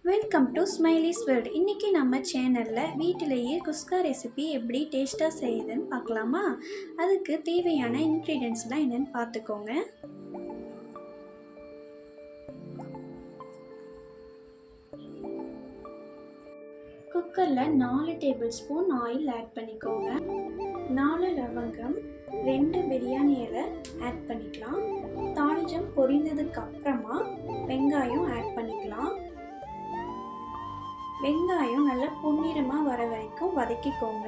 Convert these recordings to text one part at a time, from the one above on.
Welcome to smileys world. இன்றைக்கி நம்ம சேனலில் வீட்டிலேயே குஸ்கா ரெசிபி எப்படி டேஸ்ட்டாக செய்யுதுன்னு பார்க்கலாமா? அதுக்கு தேவையான இன்க்ரீடியன்ட்ஸ்லாம் என்னென்னு பார்த்துக்கோங்க. குக்கரில் 4 டேபிள் ஸ்பூன் ஆயில் ஆட் பண்ணிக்கோங்க. 4 லவங்கம், 2 பிரியாணி இலை ஆட் பண்ணிக்கலாம். தாளிச்சம் பொரிந்ததுக்கு அப்புறமா வெங்காயம் ஆட் பண்ணிக்கலாம். வெங்காயம் நல்லா பொன்னிறமாக வர வரைக்கும் வதக்கிக்கோங்க.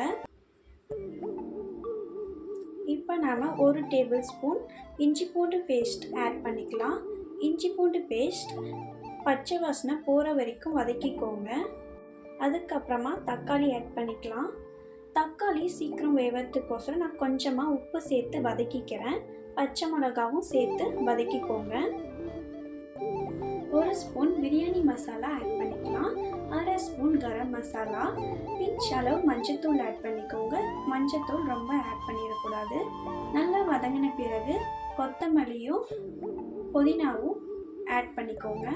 இப்போ நாம் 1 டேபிள் ஸ்பூன் இஞ்சி பூண்டு பேஸ்ட் ஆட் பண்ணிக்கலாம். இஞ்சி பூண்டு பேஸ்ட் பச்சை வாசனை போகிற வரைக்கும் வதக்கிக்கோங்க. அதுக்கப்புறமா தக்காளி ஆட் பண்ணிக்கலாம். தக்காளி சீக்கிரம் வேவறதுக்கோசரம் நான் கொஞ்சமாக உப்பு சேர்த்து வதக்கிக்கிறேன். பச்சை மிளகாவும் சேர்த்து வதக்கிக்கோங்க. 1 ஸ்பூன் பிரியாணி மசாலா ஆட் பண்ணிக்கலாம். 1/2 ஸ்பூன் கரம் மசாலா, பிஞ்ச் அளவு மஞ்சத்தூள் ஆட் பண்ணிக்கோங்க. மஞ்சத்தூள் ரொம்ப ஆட் பண்ணிடக்கூடாது. நல்லா வதங்கின பிறகு கொத்தமல்லியும் புதினாவும் ஆட் பண்ணிக்கோங்க.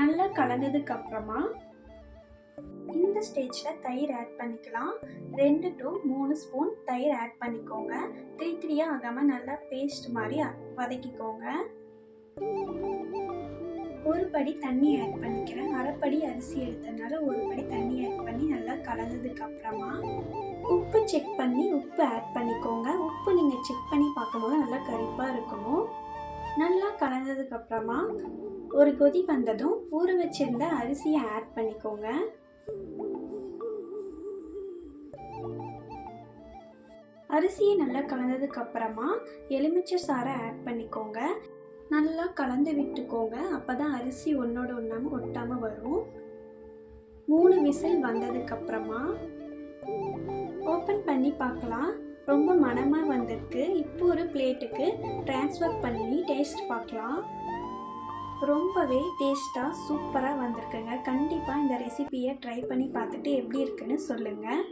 நல்லா கலந்ததுக்கு அப்புறமா இந்த ஸ்டேஜில் தயிர் ஆட் பண்ணிக்கலாம். 2 to 3 ஸ்பூன் தயிர் ஆட் பண்ணிக்கோங்க. 3 ஆகாமல் நல்லா பேஸ்ட் மாதிரி வதக்கிக்கோங்க. 1 படி தண்ணி ஆட் பண்ணிக்கிறேன். 1/2 படி அரிசி எடுத்ததுனால 1 படி தண்ணி ஆட் பண்ணி நல்லா கலந்ததுக்கு அப்புறமா உப்பு செக் பண்ணி உப்பு ஆட் பண்ணிக்கோங்க. உப்பு நீங்கள் செக் பண்ணி பார்க்கும்போது நல்லா கரிப்பாக இருக்கணும். நல்லா கலந்ததுக்கு அப்புறமா ஒரு கொதி வந்ததும் ஊற வச்சிருந்த அரிசியை ஆட் பண்ணிக்கோங்க. அரிசியை நல்லா கலந்ததுக்கு அப்புறமா எலுமிச்சை சாறை ஆட் பண்ணிக்கோங்க. நல்லா கலந்து விட்டுக்கோங்க. அப்போ தான் அரிசி ஒன்றோட ஒன்றாமல் ஒட்டாமல் வரும். 3 விசில் வந்ததுக்கப்புறமா ஓப்பன் பண்ணி பார்க்கலாம். ரொம்ப மணமாக வந்திருக்கு. இப்போ ஒரு பிளேட்டுக்கு ட்ரான்ஸ்ஃபர் பண்ணி டேஸ்ட் பார்க்கலாம். ரொம்பவே டேஸ்ட்டாக சூப்பராக வந்திருக்குங்க. கண்டிப்பாக இந்த ரெசிபியை ட்ரை பண்ணி பார்த்துட்டு எப்படி இருக்குன்னு சொல்லுங்கள்.